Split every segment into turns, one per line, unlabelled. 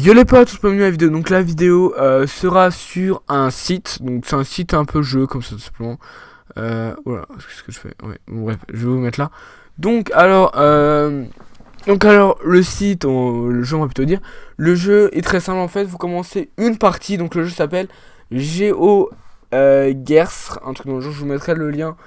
Yo les potes, on se bienvenue à la vidéo. Donc la vidéo sera sur un site. Donc c'est un site un peu jeu comme ça tout simplement. Voilà, qu'est-ce que je fais? Ouais, bon, bref, je vais vous mettre là. Donc alors le site, le jeu on va plutôt dire. Le jeu est très simple en fait. Vous commencez une partie. Donc le jeu s'appelle GeoGuessr, un truc dans le jeu. Je vous mettrai le lien.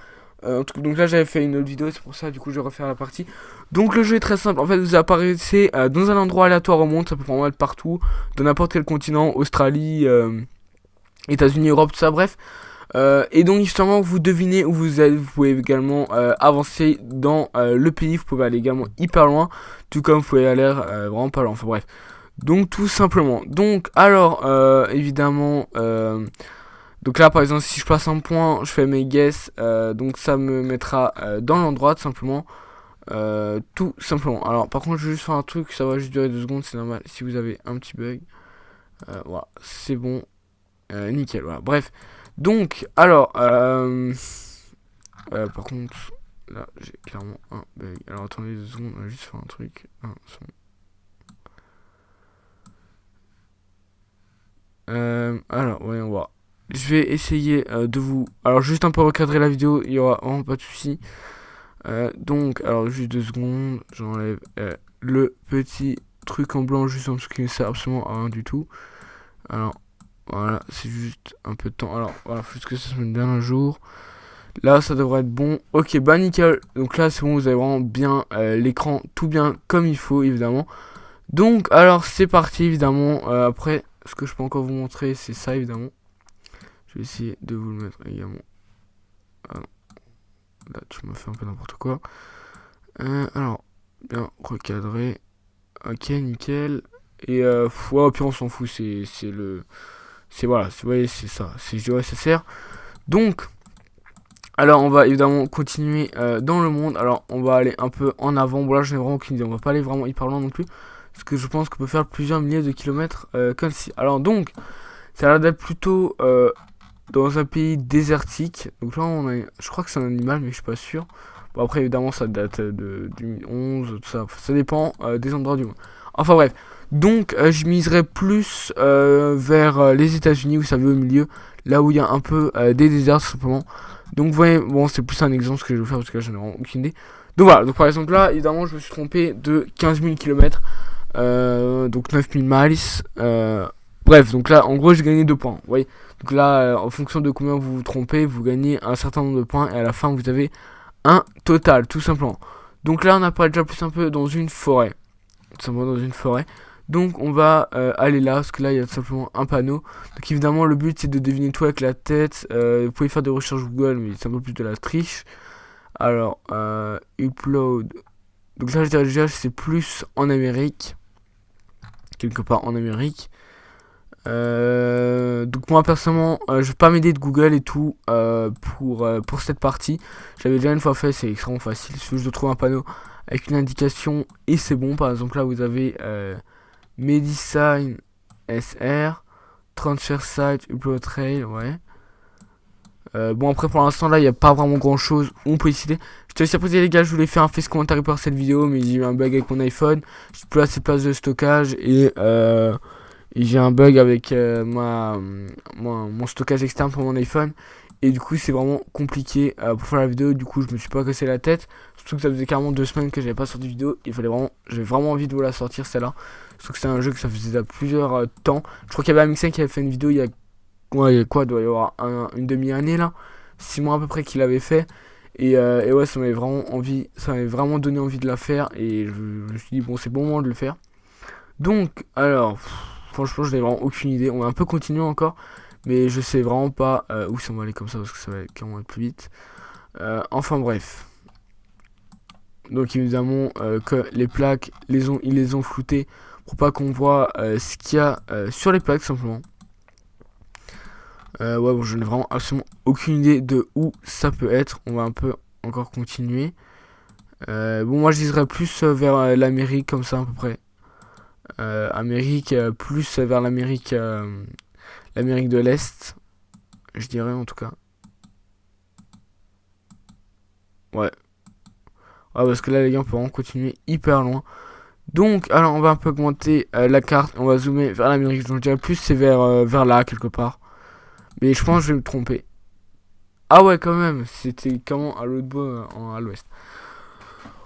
Donc là j'avais fait une autre vidéo, c'est pour ça du coup je vais refaire la partie. Donc le jeu est très simple, en fait vous apparaissez dans un endroit aléatoire au monde, ça peut vraiment être partout, dans n'importe quel continent, Australie, États-Unis, Europe, tout ça, bref. Et donc justement vous devinez où vous êtes, vous pouvez également avancer dans le pays, vous pouvez aller également hyper loin, tout comme vous pouvez aller vraiment pas loin, enfin bref. Donc tout simplement, donc alors évidemment... donc là par exemple si je passe un point, je fais mes guesses, donc ça me mettra dans l'endroit tout simplement. Tout simplement. Alors par contre je vais juste faire un truc, ça va juste durer 2 secondes, c'est normal si vous avez un petit bug. Voilà, c'est bon. Nickel, voilà. Bref. Donc, alors, par contre, là j'ai clairement un bug. Alors attendez 2 secondes, on va juste faire un truc. Alors, voyons voir. Je vais essayer de vous... Alors juste un peu recadrer la vidéo, il y aura vraiment pas de souci. Donc, alors juste 2 secondes, j'enlève le petit truc en blanc juste en dessous qui ne sert absolument à rien du tout. Alors, voilà, c'est juste un peu de temps. Alors, voilà, faut juste que ça se mette bien un jour. Là, ça devrait être bon. Ok, bah nickel. Donc là, c'est bon, vous avez vraiment bien l'écran, tout bien comme il faut, évidemment. Donc, alors, c'est parti, évidemment. Après, ce que je peux encore vous montrer, c'est ça, évidemment. Je vais essayer de vous le mettre également. Ah non. Là, tu m'as fait un peu n'importe quoi. Alors, bien recadré. Ok, nickel. Et ouais, au pire, on s'en fout. C'est le. C'est voilà, vous voyez, c'est ça. C'est GeoSSR. Donc, alors, on va évidemment continuer dans le monde. Alors, on va aller un peu en avant. Bon, là, je n'ai vraiment aucune idée. On va pas aller vraiment hyper loin non plus. Parce que je pense qu'on peut faire plusieurs milliers de kilomètres comme si. Alors, donc, ça a l'air d'être plutôt dans un pays désertique. Donc là, je crois que c'est un animal, mais je suis pas sûr. Bon, après, évidemment, ça date de 2011, tout ça. Enfin, ça dépend des endroits du monde. Enfin, bref. Donc, je miserais plus vers les États-Unis, vous savez, au milieu, là où il y a un peu des déserts, tout simplement. Donc, vous voyez, bon, c'est plus un exemple ce que je vais faire parce que là, j'en ai vraiment aucune idée. Donc, voilà. Donc, par exemple, là, évidemment, je me suis trompé de 15 000 km. Donc, 9 000 miles. Bref, donc là, en gros, j'ai gagné 2 points. Vous voyez. Donc là, en fonction de combien vous vous trompez, vous gagnez un certain nombre de points et à la fin, vous avez un total, tout simplement. Donc là, on apparaît déjà plus un peu dans une forêt. Tout simplement dans une forêt. Donc on va aller là, parce que là, il y a tout simplement un panneau. Donc évidemment, le but, c'est de deviner tout avec la tête. Vous pouvez faire des recherches Google, mais c'est un peu plus de la triche. Alors, upload. Donc là, je dirais déjà, c'est plus en Amérique. Quelque part en Amérique. Donc moi personnellement je vais pas m'aider de Google et tout pour cette partie. J'avais déjà une fois fait, c'est extrêmement facile. Il suffit juste de trouver un panneau avec une indication et c'est bon. Par exemple là vous avez Medicine SR, Transfer Site, Upload Trail, ouais. Bon après pour l'instant là il n'y a pas vraiment grand chose où on peut décider. Je te laisse apprécier les gars, je voulais faire un face commentaire pour cette vidéo mais j'ai eu un bug avec mon iPhone. J'ai plus assez de place de stockage et j'ai un bug avec mon stockage externe pour mon iPhone. Et du coup c'est vraiment compliqué pour faire la vidéo. Du coup je me suis pas cassé la tête. Surtout que ça faisait carrément 2 semaines que j'avais pas sorti de vidéo. J'avais vraiment envie de vous la sortir celle-là. Surtout que c'est un jeu que ça faisait déjà plusieurs temps. Je crois qu'il y avait Amixen qui avait fait une vidéo il y a quoi, doit y avoir une demi-année là. 6 mois à peu près qu'il avait fait. Et ouais ça m'avait vraiment donné envie de la faire. Et je me suis dit bon c'est bon moment de le faire. Donc alors... Franchement, je n'ai vraiment aucune idée. On va un peu continuer encore. Mais je sais vraiment pas où ça va aller comme ça. Parce que ça va carrément être plus vite. Enfin bref. Donc évidemment que les plaques, ils les ont floutées. Pour pas qu'on voit ce qu'il y a sur les plaques simplement. Ouais bon je n'ai vraiment absolument aucune idée de où ça peut être. On va un peu encore continuer. Bon moi je dirais plus vers l'Amérique comme ça à peu près. Amérique, plus vers l'Amérique de l'Est, je dirais en tout cas. Ouais. Ouais, parce que là, les gars, on peut vraiment continuer hyper loin. Donc, alors on va un peu augmenter la carte, on va zoomer vers l'Amérique, je dirais plus c'est vers là quelque part. Mais je pense que je vais me tromper. Ah ouais quand même, c'était comment à l'autre bout à l'ouest.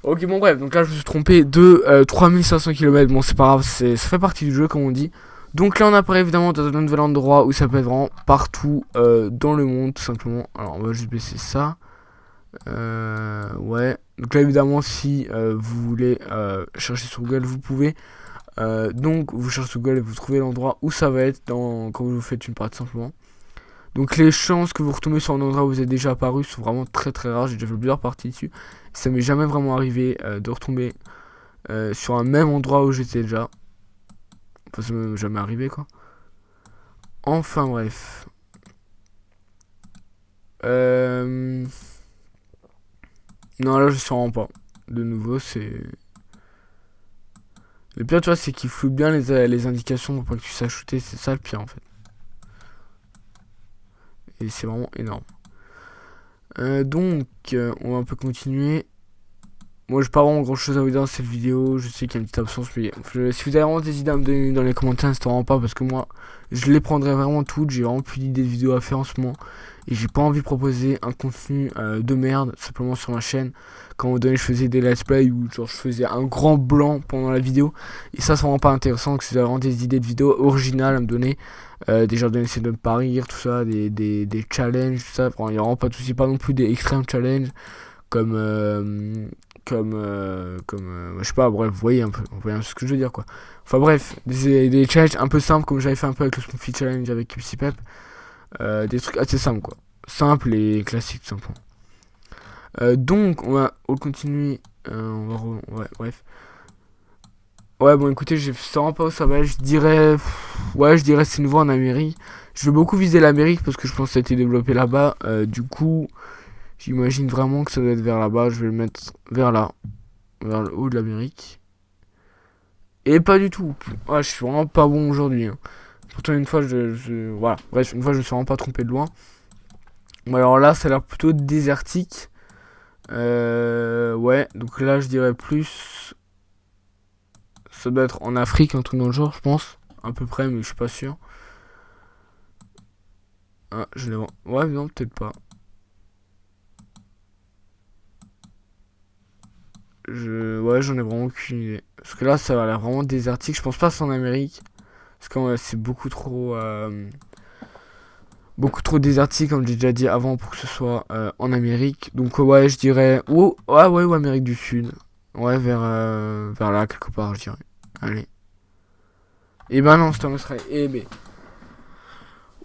Ok bon bref, donc là je me suis trompé de 3500 km, bon c'est pas grave, ça fait partie du jeu comme on dit. Donc là on apparaît évidemment dans un nouvel endroit où ça peut être vraiment partout dans le monde tout simplement. Alors on va juste baisser ça. Ouais, donc là évidemment si vous voulez chercher sur Google vous pouvez. Donc vous cherchez sur Google et vous trouvez l'endroit où ça va être quand vous faites une partie simplement. Donc les chances que vous retombez sur un endroit où vous êtes déjà apparu sont vraiment très très rares. J'ai déjà fait plusieurs parties dessus. Ça m'est jamais vraiment arrivé de retomber sur un même endroit où j'étais déjà. Enfin ça m'est jamais arrivé quoi. Enfin bref. Non là je suis vraiment pas. De nouveau c'est... Le pire tu vois c'est qu'il floute bien les indications pour pas que tu saches shooter. C'est ça le pire en fait. Et c'est vraiment énorme. Donc, on va un peu continuer. Moi, j'ai pas vraiment grand chose à vous dire dans cette vidéo. Je sais qu'il y a une petite absence, mais si vous avez vraiment des idées à me donner dans les commentaires, n'hésitez vraiment pas parce que moi, je les prendrai vraiment toutes. J'ai vraiment plus d'idées de vidéos à faire en ce moment. Et j'ai pas envie de proposer un contenu de merde simplement sur ma chaîne. Quand on donné, je faisais des let's play où genre, je faisais un grand blanc pendant la vidéo. Et ça, c'est vraiment pas intéressant. Donc, si vous avez vraiment des idées de vidéos originales à me donner, déjà d'essayer de me pas rire, tout ça, des challenges, tout ça. Il n'y a vraiment pas de soucis, pas non plus des extrêmes challenges comme je sais pas, bref, vous voyez un peu ce que je veux dire quoi. Enfin bref, des challenges un peu simples comme j'avais fait un peu avec le Smoothie Challenge avec Pepsi Pep. Des trucs assez simples quoi. Simples et classiques tout simplement. Donc on va continuer. Ouais, bref. Ouais bon écoutez, je sais vraiment pas où ça va, je dirais. Ouais je dirais c'est nouveau en Amérique. Je veux beaucoup viser l'Amérique parce que je pense que ça a été développé là-bas. Du coup. J'imagine vraiment que ça doit être vers là-bas. Je vais le mettre vers là. Vers le haut de l'Amérique. Et pas du tout. Ouais, je suis vraiment pas bon aujourd'hui. Hein. Pourtant, une fois, voilà. Bref, une fois, je me suis vraiment pas trompé de loin. Bon, alors là, ça a l'air plutôt désertique. Ouais, donc là, je dirais plus. Ça doit être en Afrique, un truc dans le genre, je pense. À peu près, mais je suis pas sûr. Ah, je l'ai. Ouais, non, peut-être pas. Ouais, j'en ai vraiment aucune idée. Parce que là, ça a l'air vraiment désertique. Je pense pas que c'est en Amérique. Parce que c'est beaucoup trop désertique, comme j'ai déjà dit avant, pour que ce soit en Amérique. Donc, ouais, je dirais. Oh, ouais, ou Amérique du Sud. Ouais, vers là, quelque part, je dirais. Allez. Et ben non, c'est en Australie. Eh ben.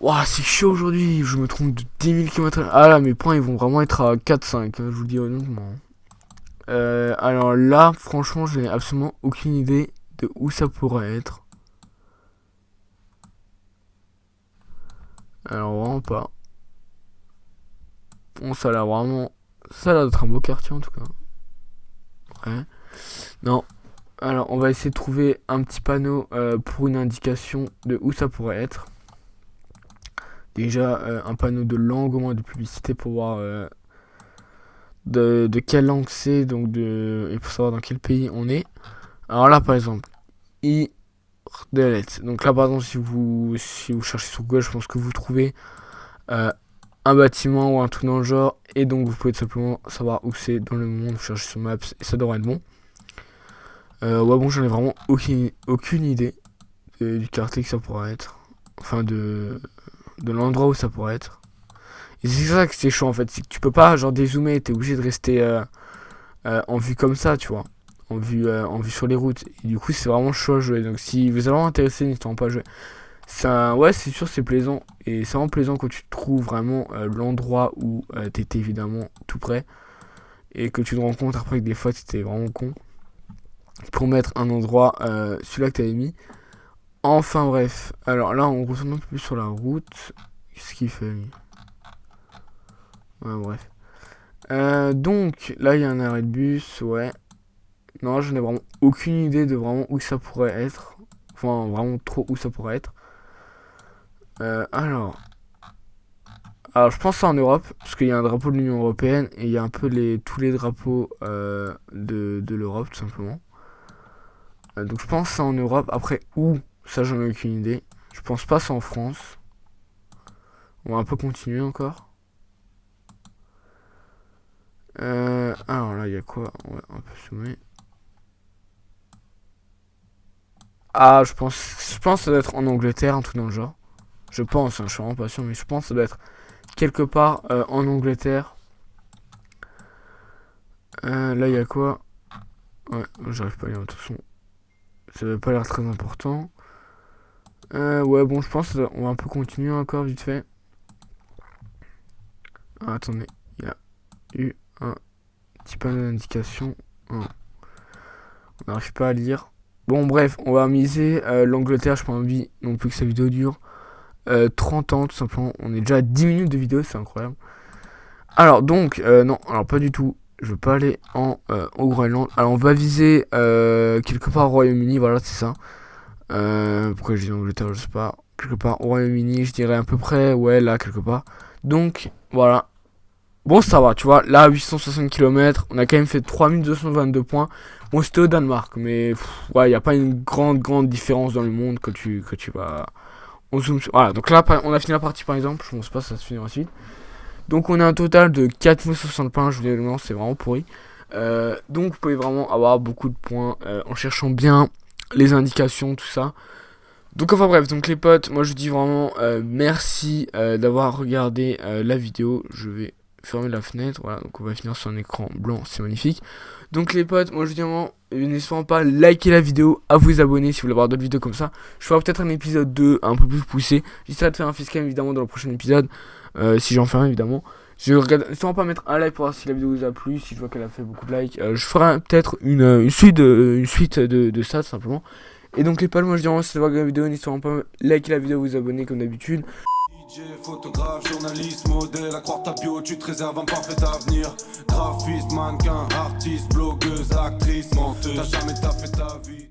Ouah, c'est chaud aujourd'hui. Je me trompe de 10 000 km. Ah là, mes points, ils vont vraiment être à 4-5. Je vous le dis honnêtement. Alors là, franchement, je n'ai absolument aucune idée de où ça pourrait être. Alors vraiment pas. Bon, ça a l'air vraiment... Ça a l'air d'être un beau quartier en tout cas. Ouais. Non. Alors on va essayer de trouver un petit panneau pour une indication de où ça pourrait être. Déjà un panneau de langue au moins de publicité pour voir de quelle langue c'est donc et pour savoir dans quel pays on est. Alors là par exemple, donc là par exemple si vous cherchez sur Google, je pense que vous trouvez un bâtiment ou un truc dans le genre et donc vous pouvez tout simplement savoir où c'est dans le monde, vous cherchez sur Maps et ça devrait être bon. Ouais bon j'en ai vraiment aucune idée du quartier que ça pourrait être. Enfin de l'endroit où ça pourrait être. Et c'est ça que c'est chaud en fait, c'est que tu peux pas genre dézoomer, t'es obligé de rester en vue comme ça, tu vois. En vue sur les routes. Et du coup c'est vraiment chaud à jouer. Donc si vous êtes vraiment intéressé, n'hésitez pas à jouer. Ouais c'est sûr c'est plaisant. Et c'est vraiment plaisant quand tu trouves vraiment l'endroit où t'étais évidemment tout près. Et que tu te rends compte après que des fois t'étais vraiment con. Pour mettre un endroit, celui-là que t'avais mis. Enfin bref, alors là on retourne un peu plus sur la route. Qu'est-ce qu'il fait lui? Ouais bref. Donc là il y a un arrêt de bus, ouais. Non je n'ai vraiment aucune idée de vraiment où ça pourrait être. Enfin vraiment trop où ça pourrait être. Alors je pense que c'est en Europe, parce qu'il y a un drapeau de l'Union Européenne et il y a un peu tous les drapeaux de l'Europe tout simplement. Donc je pense c'est en Europe. Après où, ça j'en ai aucune idée. Je pense pas c'est en France. On va un peu continuer encore. Alors là il y a quoi? On va un peu zoomer. Ah je pense que ça doit être en Angleterre, un truc dans le genre. Je pense, hein, je suis vraiment pas sûr, mais je pense que ça doit être quelque part en Angleterre. Là il y a quoi? Ouais, j'arrive pas à lire de toute façon. Ça va pas l'air très important. Ouais bon je pense on va un peu continuer encore vite fait. Ah, attendez, il y a eu un petit panneau d'indication. On n'arrive pas à lire. Bon bref, on va miser l'Angleterre, je pas envie non plus que sa vidéo dure 30 ans tout simplement. On est déjà à 10 minutes de vidéo, c'est incroyable. Alors donc, non, alors pas du tout. Je veux pas aller au Groenland. Alors on va viser quelque part au Royaume-Uni, voilà c'est ça. Pourquoi je dis Angleterre, je sais pas. Quelque part au Royaume-Uni, je dirais à peu près, ouais là quelque part. Donc voilà. Bon ça va, tu vois, là 860 km, on a quand même fait 3222 points. Bon c'était au Danemark, mais ouais, il n'y a pas une grande différence dans le monde que tu vas... On zoome sur... Voilà, donc là on a fini la partie par exemple, je pense pas que ça se finira ensuite. Donc on a un total de 4060 points, je vous dis le c'est vraiment pourri. Donc vous pouvez vraiment avoir beaucoup de points en cherchant bien les indications, tout ça. Donc enfin bref, donc les potes, moi je vous dis vraiment merci d'avoir regardé la vidéo. Je vais fermer la fenêtre, voilà, donc on va finir sur un écran blanc, c'est magnifique. Donc les potes, moi je vous dis vraiment, n'hésitez pas à liker la vidéo, à vous abonner si vous voulez avoir d'autres vidéos comme ça. Je ferai peut-être un épisode 2 un peu plus poussé. J'essaierai de faire un facecam évidemment dans le prochain épisode, si j'en fais un évidemment. Je regarde, n'hésitez pas à mettre un like pour voir si la vidéo vous a plu, si je vois qu'elle a fait beaucoup de likes. Je ferai peut-être une suite de ça tout simplement. Et donc les potes, moi je dis vraiment si vous avez la vidéo, n'hésitez pas à liker la vidéo, vous abonner comme d'habitude.
DJ, photographe, journaliste, modèle, à croire ta bio, tu te réserves un parfait avenir. Graphiste, mannequin, artiste, blogueuse, actrice, menteuse, t'as jamais taffé ta vie.